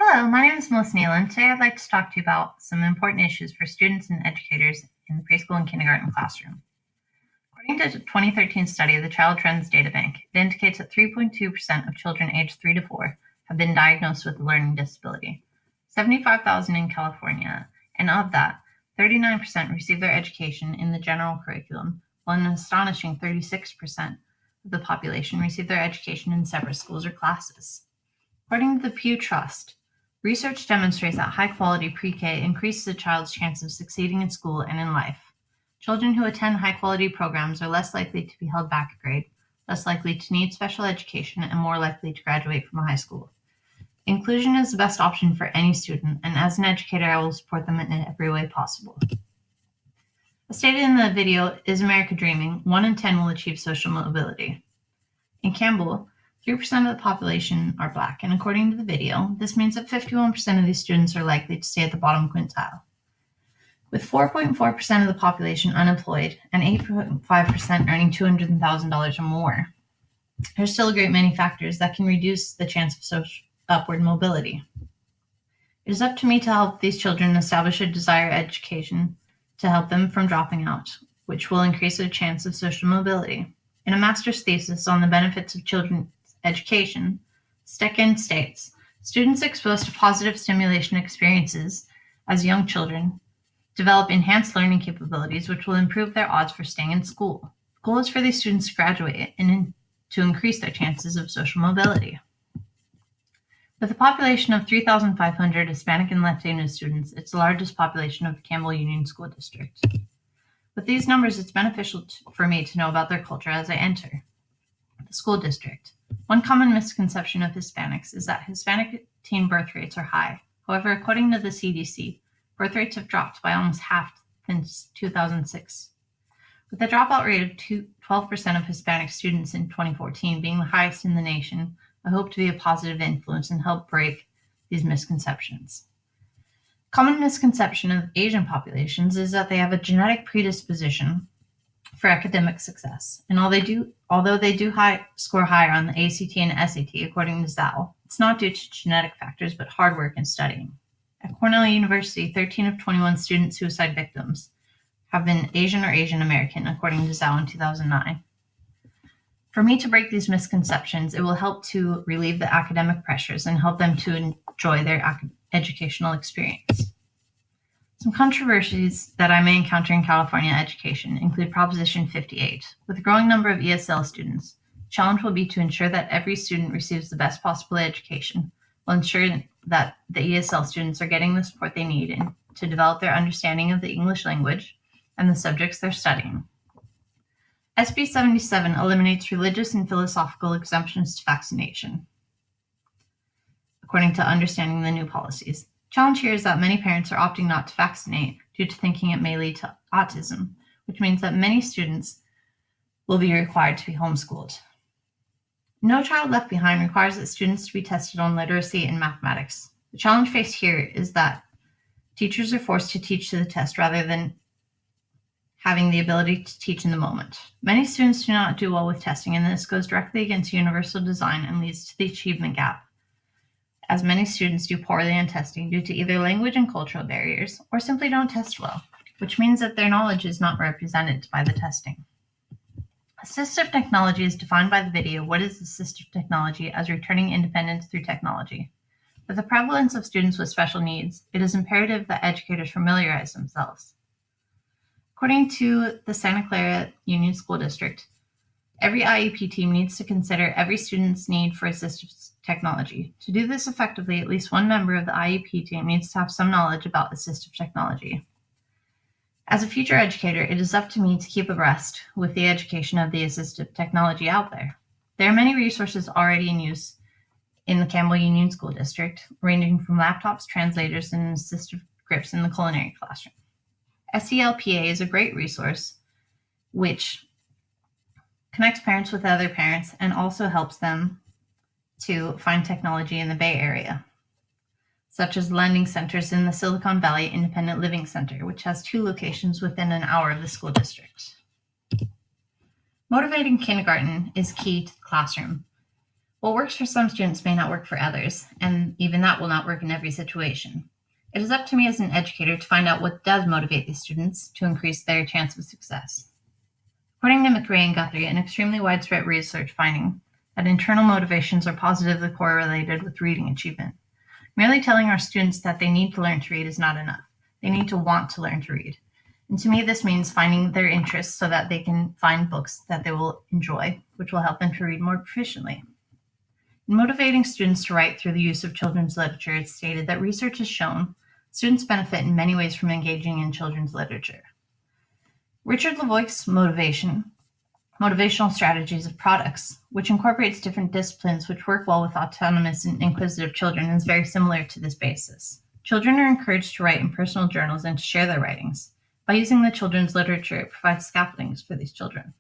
Hello, my name is Melissa Neal, and today I'd like to talk to you about some important issues for students and educators in the preschool and kindergarten classroom. According to a 2013 study of the Child Trends Data Bank, it indicates that 3.2% of children aged 3 to 4 have been diagnosed with a learning disability, 75,000 in California, and of that, 39% receive their education in the general curriculum, while an astonishing 36% of the population receive their education in separate schools or classes. According to the Pew Trust, research demonstrates that high-quality pre-K increases a child's chance of succeeding in school and in life. Children who attend high-quality programs are less likely to be held back a grade, less likely to need special education, and more likely to graduate from high school. Inclusion is the best option for any student, and as an educator, I will support them in every way possible. As stated in the video, Is America Dreaming? 1 in 10 will achieve social mobility. In Campbell, 3% of the population are Black, and according to the video, this means that 51% of these students are likely to stay at the bottom quintile. With 4.4% of the population unemployed and 8.5% earning $200,000 or more, there's still a great many factors that can reduce the chance of social upward mobility. It is up to me to help these children establish a desired education to help them from dropping out, which will increase their chance of social mobility. In a master's thesis on the benefits of children's education, Stecken states, students exposed to positive stimulation experiences as young children develop enhanced learning capabilities, which will improve their odds for staying in school. The goal is for these students to graduate and to increase their chances of social mobility. With a population of 3,500 Hispanic and Latino students, it's the largest population of the Campbell Union School District. With these numbers, it's beneficial for me to know about their culture as I enter the school district. One common misconception of Hispanics is that Hispanic teen birth rates are high. However, according to the CDC, birth rates have dropped by almost half since 2006, with a dropout rate of 12% of Hispanic students in 2014 being the highest in the nation. I hope to be a positive influence and help break these misconceptions. Common misconception of Asian populations is that they have a genetic predisposition for academic success, and although they do score higher on the ACT and SAT, according to Zhao, it's not due to genetic factors but hard work and studying. At Cornell University, 13 of 21 student suicide victims have been Asian or Asian American, according to Zhao in 2009. For me to break these misconceptions, it will help to relieve the academic pressures and help them to enjoy their educational experience. Some controversies that I may encounter in California education include Proposition 58. With a growing number of ESL students, the challenge will be to ensure that every student receives the best possible education while ensuring that the ESL students are getting the support they need to develop their understanding of the English language and the subjects they're studying. SB 77 eliminates religious and philosophical exemptions to vaccination, according to understanding the new policies. Challenge here is that many parents are opting not to vaccinate due to thinking it may lead to autism, which means that many students will be required to be homeschooled. No Child Left Behind requires that students to be tested on literacy and mathematics. The challenge faced here is that teachers are forced to teach to the test rather than having the ability to teach in the moment. Many students do not do well with testing, and this goes directly against universal design and leads to the achievement gap, as many students do poorly on testing due to either language and cultural barriers or simply don't test well, which means that their knowledge is not represented by the testing. Assistive technology is defined by the video, What is Assistive Technology? As returning independence through technology. With the prevalence of students with special needs, it is imperative that educators familiarize themselves. According to the Santa Clara Union School District, every IEP team needs to consider every student's need for assistive technology. To do this effectively, at least one member of the IEP team needs to have some knowledge about assistive technology. As a future educator, it is up to me to keep abreast with the education of the assistive technology out there. There are many resources already in use in the Campbell Union School District, ranging from laptops, translators, and assistive grips in the culinary classroom. SELPA is a great resource which connects parents with other parents and also helps them to find technology in the Bay Area, such as lending centers in the Silicon Valley Independent Living Center, which has 2 locations within an hour of the school district. Motivating kindergarten is key to the classroom. What works for some students may not work for others, and even that will not work in every situation. It is up to me as an educator to find out what does motivate these students to increase their chance of success. According to McRae and Guthrie, an extremely widespread research finding that internal motivations are positively correlated with reading achievement. Merely telling our students that they need to learn to read is not enough. They need to want to learn to read. And to me, this means finding their interests so that they can find books that they will enjoy, which will help them to read more proficiently. In motivating students to write through the use of children's literature, it's stated that research has shown students benefit in many ways from engaging in children's literature. Richard Lavoic's motivational strategies of products, which incorporates different disciplines which work well with autonomous and inquisitive children, is very similar to this basis. Children are encouraged to write in personal journals and to share their writings. By using the children's literature, it provides scaffoldings for these children.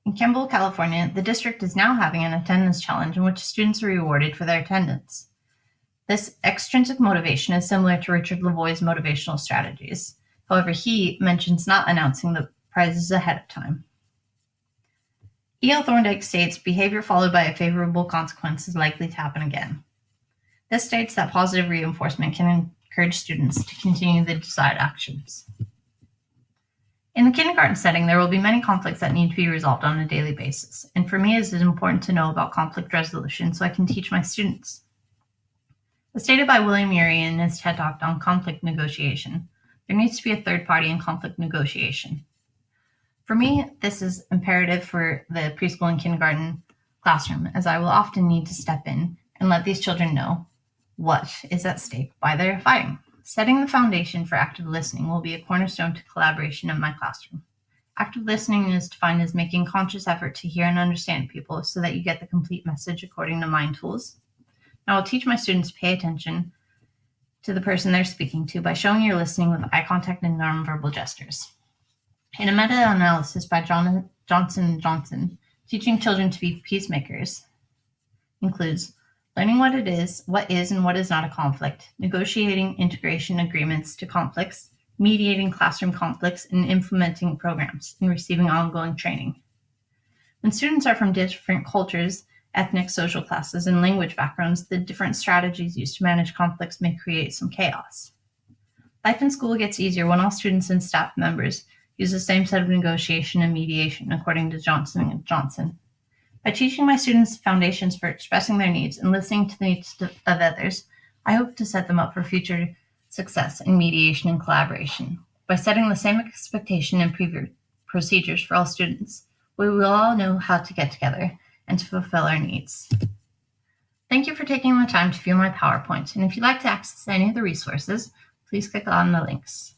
In Campbell, California, the district is now having an attendance challenge in which students are rewarded for their attendance. This extrinsic motivation is similar to Richard Lavoie's motivational strategies. However, he mentions not announcing the prizes ahead of time. E.L. Thorndike states, behavior followed by a favorable consequence is likely to happen again. This states that positive reinforcement can encourage students to continue the desired actions. In the kindergarten setting, there will be many conflicts that need to be resolved on a daily basis, and for me it is important to know about conflict resolution so I can teach my students. As stated by William Ury in his TED Talk on conflict negotiation, there needs to be a third party in conflict negotiation. For me, this is imperative for the preschool and kindergarten classroom, as I will often need to step in and let these children know what is at stake by their fighting. Setting the foundation for active listening will be a cornerstone to collaboration in my classroom. Active listening is defined as making conscious effort to hear and understand people so that you get the complete message according to Mind Tools. I will teach my students to pay attention to the person they're speaking to by showing you're listening with eye contact and nonverbal gestures. In a meta-analysis by Johnson & Johnson, teaching children to be peacemakers includes learning what is and what is not a conflict, negotiating integration agreements to conflicts, mediating classroom conflicts, and implementing programs and receiving ongoing training. When students are from different cultures, ethnic, social classes, and language backgrounds, the different strategies used to manage conflicts may create some chaos. Life in school gets easier when all students and staff members use the same set of negotiation and mediation, according to Johnson & Johnson. By teaching my students foundations for expressing their needs and listening to the needs of others, I hope to set them up for future success in mediation and collaboration. By setting the same expectation and procedures for all students, we will all know how to get together and to fulfill our needs. Thank you for taking the time to view my PowerPoint, and if you'd like to access any of the resources, please click on the links.